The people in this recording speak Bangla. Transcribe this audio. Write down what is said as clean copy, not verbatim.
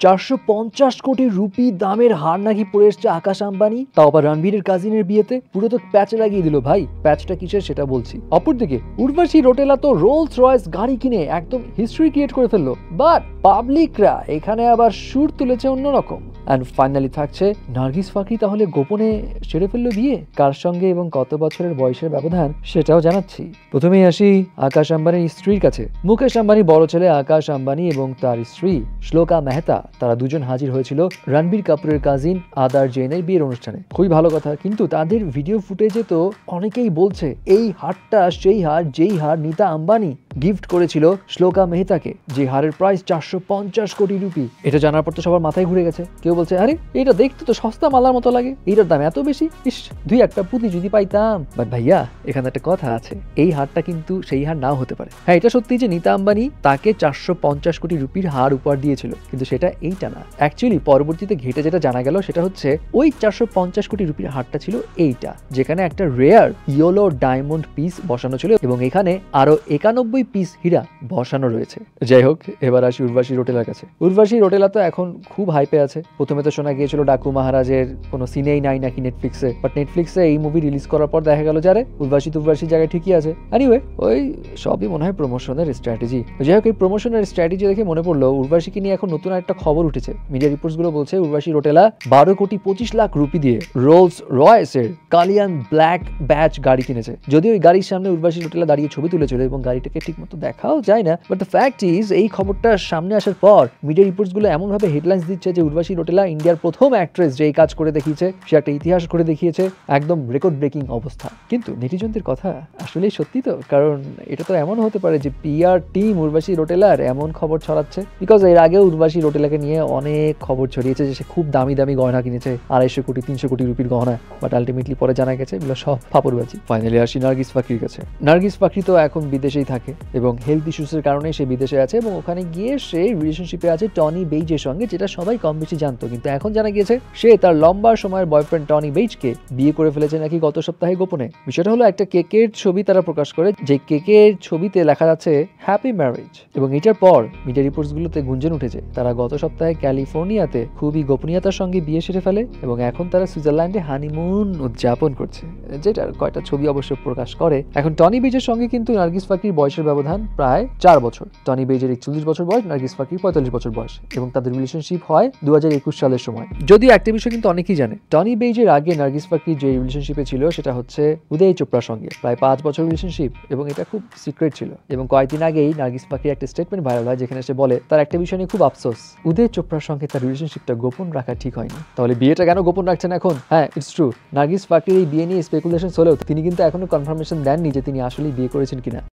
450 কোটি রুপি দামের হার নাকি পড়ে এসছে আকাশ আম্বানি, তাও আবার রণবীরের কাজিনের বিয়েতে। পুরো তো প্যাচ লাগিয়ে দিল ভাই। প্যাচটা কিসের সেটা বলছি। অপরদিকে উর্বশী রোটেলা তো রোলস রয়েস গাড়ি কিনে একদম হিস্ট্রি ক্রিয়েট করে ফেললো, বাট পাবলিকরা এখানে আবার সুর তুলেছে অন্যরকম। অ্যান্ড ফাইনালি থাকছে নার্গিস ফাকরি তাহলে গোপনে সেরে ফেললো বিয়ে, কার সঙ্গে এবং কত বছরের বয়সের ব্যবধান সেটাও জানাচ্ছি। প্রথমেই আসি আকাশ আম্বানির স্ত্রীর কাছে। মুকেশ আম্বানি বড় ছেলে আকাশ আম্বানি এবং তার স্ত্রী শ্লোকা মেহতা, তারা দুজন হাজির হয়েছিল রণবীর কাপুরের কাজিন আদার জৈনের বিয়ের অনুষ্ঠানে। খুবই ভালো কথা, কিন্তু তাদের ভিডিও ফুটেজে তো অনেকেই বলছে এই হারটা সেই হার যেই হার নীতা আম্বানি গিফট করেছিল শ্লোকা মেহতাকে, যে হারের প্রাইস 450 কোটি রুপি। এটা জানার পর তো সবার মাথায় ঘুরে গেছে। কেউ বলছে আরে এটা দেখতে তো সস্তা মালার মতো লাগে, এটার দাম এত বেশি, ইস দুই একটা পুঁতি যদি পাইতাম। বাট ভাইয়া এখানে একটা কথা আছে, এই হারটা কিন্তু সেই হার নাও হতে পারে। হ্যাঁ এটা সত্যি যে নীতা আম্বানি তাকে 450 কোটি রুপির হার উপহার দিয়েছিল, কিন্তু সেটা এইটা না। অ্যাকচুয়ালি পরবর্তীতে ঘেটে যেটা জানা গেল সেটা হচ্ছে ওই 450 কোটি রুপির হারটা ছিল এইটা, যেখানে একটা রেয়ার ইয়েলো ডায়মন্ড পিস বসানো ছিল এবং এখানে আরো 91 পিস হীরা বসানো রয়েছে। যাই হোক, এবার আসি উর্বশী রোটেলার কাছে। উর্বশী রোটেলা তো এখন খুব হাইপে আছে। প্রথমে তো শোনা গিয়েছিল ডাকু মহারাজের কোনো সিনেই নাই নাকি নেটফ্লিক্সে, বাট নেটফ্লিক্সে এই মুভি রিলিজ করার পর দেখা গেল যারে উর্বশীর জায়গায় ঠিকই আছে। এনিওয়ে ওই সবই মনে হয় প্রমোশনের স্ট্র্যাটেজি। যাই হোক, এই প্রমোশনের স্ট্র্যাটেজি দেখে মনে পড়লো উর্বশীকে নিয়ে এখন নতুন একটা খবর উঠেছে। মিডিয়া রিপোর্টস গুলো বলছে উর্বশী রোটেলা 12 কোটি 25 লাখ রুপি দিয়ে রোলস রয়েসের কালিয়ান ব্ল্যাক ব্যাচ গাড়ি কিনেছে। যদিও ওই গাড়ির সামনে উর্বশী রোটেলা দাঁড়িয়ে ছবি তুলেছিল এবং গাড়িটাকে ঠিক মতো দেখাও যায় না, বাট দ্য ফ্যাক্ট ইজ এই খবরটা সামনে আসার পর মিডিয়া রিপোর্টস গুলো এমন ভাবে হেডলাইন্স দিচ্ছে যে উর্বশী রোটেলা ইন্ডিয়ার প্রথম অ্যাক্ট্রেস যে এই কাজ করে দেখিয়েছে, সে একটা ইতিহাস করে দেখিয়েছে, একদম রেকর্ড ব্রেকিং অবস্থা। কিন্তু নেটিজনদের কথা আসলেই সত্যি তো, কারণ এটা তো এমন হতে পারে যে পিআর টিম উর্বশী রোটেলার এমন খবর ছড়াচ্ছে, বিকজ এর আগে উর্বশী রোটেলাকে নিয়ে অনেক খবর ছড়িয়েছে যে সে খুব দামি দামি গয়না কিনেছে, 250 কোটি 300 কোটি রুপির গহনা, বাট আলটিমেটলি পরে জানা গেছে এগুলো সব ফাপড়বাজি। ফাইনালি আসি নার্গিস ফাকরির কাছে। নার্গিস ফাকরি তো এখন বিদেশেই থাকে এবং হেলথ ইস্যুসের কারণে সে বিদেশে আছে এবং ওখানে গিয়ে সে রিলেশনশিপে আছে টনি বেইজের সঙ্গে, যেটা সবাই কম বেশি জানতো। কিন্তু এখন জানা গিয়েছে সে তার লম্বা সময়ের বয়ফ্রেন্ড টনি বেইজকে বিয়ে করে ফেলেছে নাকি গত সপ্তাহে গোপনে। বিষয়টা হলো একটা কেকের ছবি তারা প্রকাশ করে, যে কেকের ছবিতে লেখা যাচ্ছে হ্যাপি ম্যারেজ, এবং এটার পর মিডিয়া রিপোর্টস গুলোতে গুঞ্জন উঠেছে তারা গত সপ্তাহে ক্যালিফোর্নিয়াতে খুবই গোপনীয়তার সঙ্গে বিয়ে সেরে ফেলে এবং এখন তারা সুইজারল্যান্ডে হানিমুন উদযাপন করছে, যেটার কয়টা ছবি অবশ্য প্রকাশ করে। এখন টনি বেইজের সঙ্গে কিন্তু নার্গিস ফাকরির বয়সের ব্যবধান প্রায় 4 বছর। টনি বেইজের 41 বছর বয়স, নার্গিস ফাকরির 45 বছর বয়স, এবং তাদের রিলেশনশিপ হয় 2021 সালের সময়। যদিও একটা বিষয় কিন্তু অনেকেই জানে, টনি বেইজের আগে নার্গিস ফাকরি যে রিলেশনশিপে ছিল সেটা হচ্ছে উদয় চোপড়ার সঙ্গে, প্রায় 5 বছর রিলেশনশিপ, এবং এটা খুব সিক্রেট ছিল। এবং কয়েকদিন আগেই নার্গিস ফাকরির একটা স্টেটমেন্ট ভাইরাল হয় যেখানে সে বলে তার একটা বিষয় নিয়ে খুব আফসোস, উদয় চোপড়ার সঙ্গে তার রিলেশনশিপটা গোপন রাখা ঠিক হয়নি। তাহলে বিয়েটা কেন গোপন রাখছেন এখন? হ্যাঁ ইটস ট্রু, নার্গিস ফাকরির এই বিয়ে নিয়ে স্পেকুলেশন হলেও তিনি কিন্তু এখনো কনফার্মেশন দেননি যে তিনি আসলেই বিয়ে করেছেন কিনা।